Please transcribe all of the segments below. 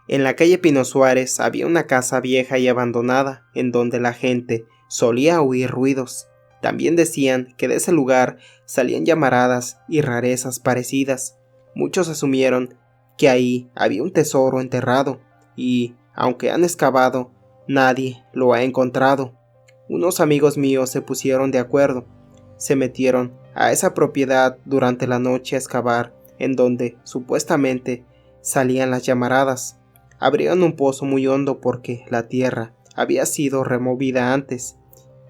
En la calle Pino Suárez había una casa vieja y abandonada, en donde la gente solía oír ruidos. También decían que de ese lugar salían llamaradas y rarezas parecidas. Muchos asumieron que ahí había un tesoro enterrado, y, aunque han excavado, nadie lo ha encontrado. Unos amigos míos se pusieron de acuerdo. Se metieron a esa propiedad durante la noche a excavar, en donde, supuestamente, salían las llamaradas. Abrieron un pozo muy hondo porque la tierra había sido removida antes,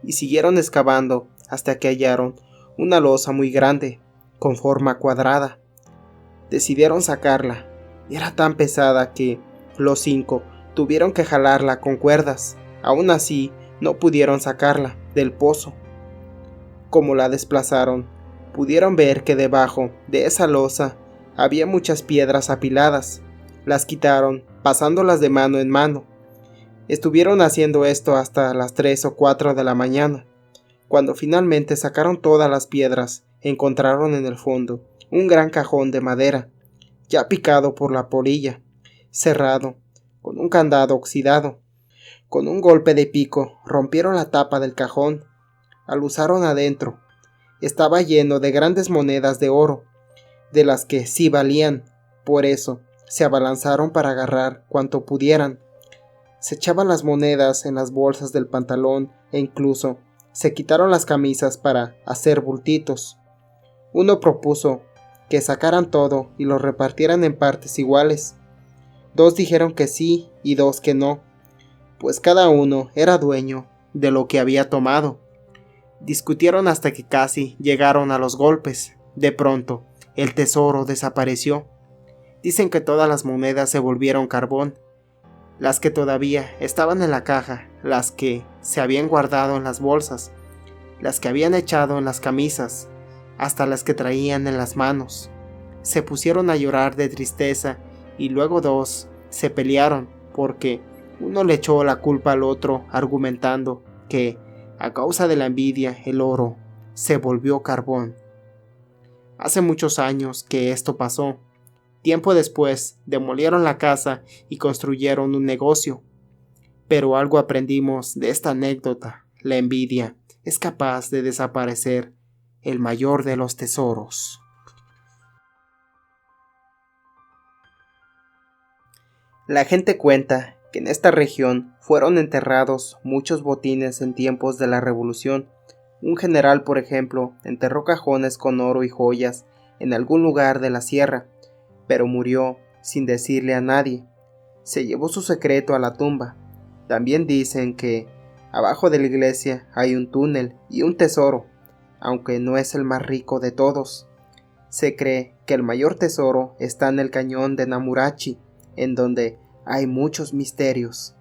y siguieron excavando hasta que hallaron una losa muy grande, con forma cuadrada. Decidieron sacarla, y era tan pesada que los 5 tuvieron que jalarla con cuerdas. Aún así, no pudieron sacarla del pozo. Como la desplazaron, pudieron ver que debajo de esa losa había muchas piedras apiladas. Las quitaron, pasándolas de mano en mano. Estuvieron haciendo esto hasta las 3 o 4 de la mañana. Cuando finalmente sacaron todas las piedras, encontraron en el fondo un gran cajón de madera, ya picado por la polilla, cerrado, con un candado oxidado. Con un golpe de pico rompieron la tapa del cajón. Aluzaron adentro. Estaba lleno de grandes monedas de oro, de las que sí valían. Por eso se abalanzaron para agarrar cuanto pudieran. Se echaban las monedas en las bolsas del pantalón e incluso se quitaron las camisas para hacer bultitos. Uno propuso que sacaran todo y lo repartieran en partes iguales. 2 dijeron que sí y 2 que no, pues cada uno era dueño de lo que había tomado. Discutieron hasta que casi llegaron a los golpes. De pronto, el tesoro desapareció. Dicen que todas las monedas se volvieron carbón, las que todavía estaban en la caja, las que se habían guardado en las bolsas, las que habían echado en las camisas, hasta las que traían en las manos. Se pusieron a llorar de tristeza y luego 2 se pelearon porque uno le echó la culpa al otro argumentando que, a causa de la envidia, el oro se volvió carbón. Hace muchos años que esto pasó. Tiempo después, demolieron la casa y construyeron un negocio. Pero algo aprendimos de esta anécdota. La envidia es capaz de desaparecer el mayor de los tesoros. La gente cuenta que en esta región fueron enterrados muchos botines en tiempos de la Revolución. Un general, por ejemplo, enterró cajones con oro y joyas en algún lugar de la sierra, pero murió sin decirle a nadie. Se llevó su secreto a la tumba. También dicen que abajo de la iglesia hay un túnel y un tesoro, aunque no es el más rico de todos. Se cree que el mayor tesoro está en el cañón de Namurachi, en donde hay muchos misterios.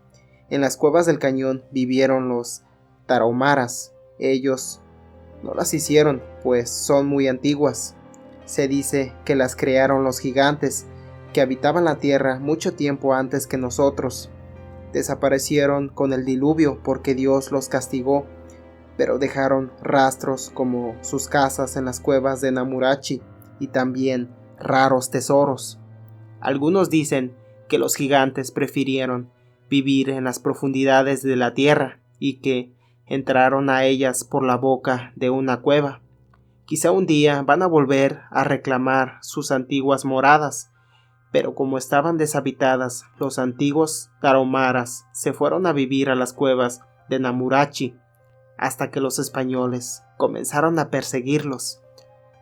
En las cuevas del cañón vivieron los tarahumaras. Ellos no las hicieron, pues son muy antiguas. Se dice que las crearon los gigantes, que habitaban la tierra mucho tiempo antes que nosotros. Desaparecieron con el diluvio porque Dios los castigó, pero dejaron rastros como sus casas en las cuevas de Namurachi y también raros tesoros. Algunos dicen que los gigantes prefirieron vivir en las profundidades de la tierra y que entraron a ellas por la boca de una cueva. Quizá un día van a volver a reclamar sus antiguas moradas, pero como estaban deshabitadas, los antiguos tarahumaras se fueron a vivir a las cuevas de Namurachi, hasta que los españoles comenzaron a perseguirlos.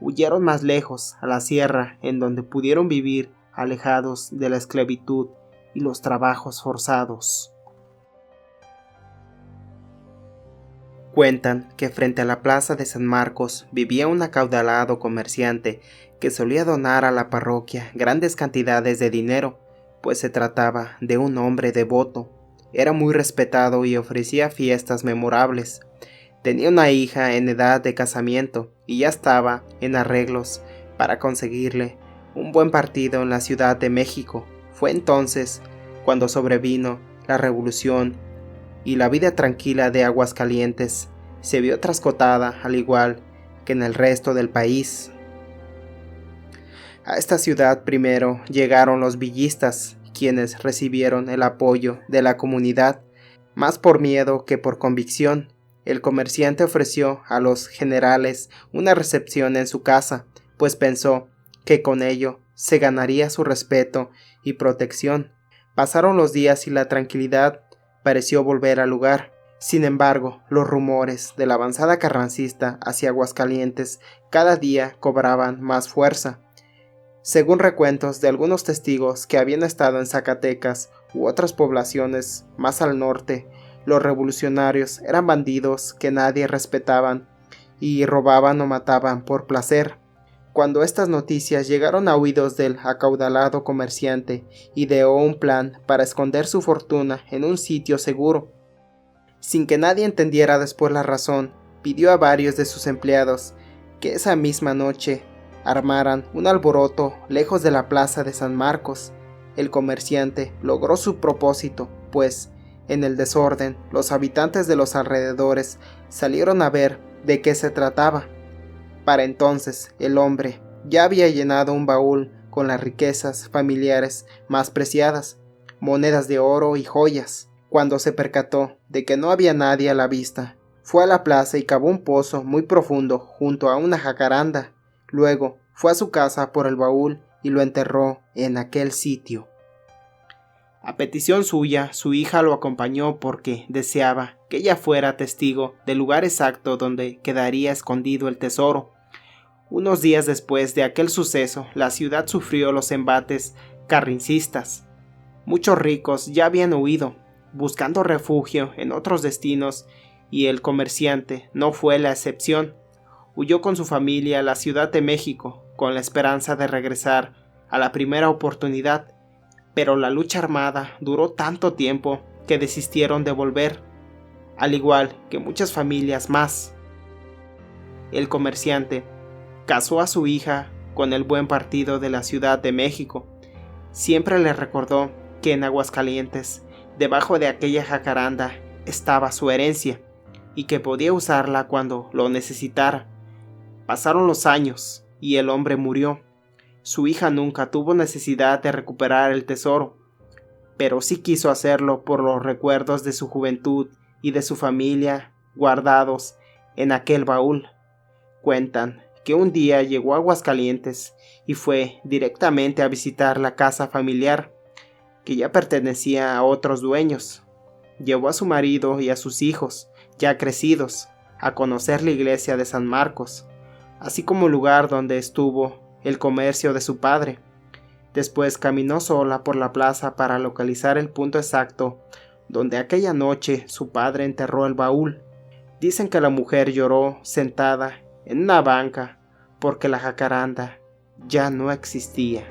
Huyeron más lejos, a la sierra, en donde pudieron vivir alejados de la esclavitud y los trabajos forzados. Cuentan que frente a la plaza de San Marcos vivía un acaudalado comerciante que solía donar a la parroquia grandes cantidades de dinero, pues se trataba de un hombre devoto. Era muy respetado y ofrecía fiestas memorables. Tenía una hija en edad de casamiento y ya estaba en arreglos para conseguirle un buen partido en la Ciudad de México. Fue entonces cuando sobrevino la Revolución y la vida tranquila de Aguascalientes se vio trascotada al igual que en el resto del país. A esta ciudad primero llegaron los villistas, quienes recibieron el apoyo de la comunidad, más por miedo que por convicción. El comerciante ofreció a los generales una recepción en su casa, pues pensó que con ello se ganaría su respeto y protección. Pasaron los días y la tranquilidad pareció volver al lugar. Sin embargo, los rumores de la avanzada carrancista hacia Aguascalientes cada día cobraban más fuerza. Según recuentos de algunos testigos que habían estado en Zacatecas u otras poblaciones más al norte, los revolucionarios eran bandidos que nadie respetaban y robaban o mataban por placer. Cuando estas noticias llegaron a oídos del acaudalado comerciante, ideó un plan para esconder su fortuna en un sitio seguro. Sin que nadie entendiera después la razón, pidió a varios de sus empleados que esa misma noche armaran un alboroto lejos de la plaza de San Marcos. El comerciante logró su propósito, pues, en el desorden, los habitantes de los alrededores salieron a ver de qué se trataba. Para entonces, el hombre ya había llenado un baúl con las riquezas familiares más preciadas, monedas de oro y joyas. Cuando se percató de que no había nadie a la vista, fue a la plaza y cavó un pozo muy profundo junto a una jacaranda. Luego fue a su casa por el baúl y lo enterró en aquel sitio. A petición suya, su hija lo acompañó porque deseaba que ella fuera testigo del lugar exacto donde quedaría escondido el tesoro. Unos días después de aquel suceso, la ciudad sufrió los embates carrancistas. Muchos ricos ya habían huido, buscando refugio en otros destinos, y el comerciante no fue la excepción. Huyó con su familia a la Ciudad de México, con la esperanza de regresar a la primera oportunidad, pero la lucha armada duró tanto tiempo que desistieron de volver, al igual que muchas familias más. El comerciante casó a su hija con el buen partido de la Ciudad de México. Siempre le recordó que en Aguascalientes, debajo de aquella jacaranda, estaba su herencia, y que podía usarla cuando lo necesitara. Pasaron los años, y el hombre murió. Su hija nunca tuvo necesidad de recuperar el tesoro, pero sí quiso hacerlo por los recuerdos de su juventud y de su familia guardados en aquel baúl. Cuentan que un día llegó a Aguascalientes y fue directamente a visitar la casa familiar, que ya pertenecía a otros dueños. Llevó a su marido y a sus hijos, ya crecidos, a conocer la iglesia de San Marcos, así como el lugar donde estuvo el comercio de su padre. Después caminó sola por la plaza para localizar el punto exacto donde aquella noche su padre enterró el baúl. Dicen que la mujer lloró sentada en una banca porque la jacaranda ya no existía.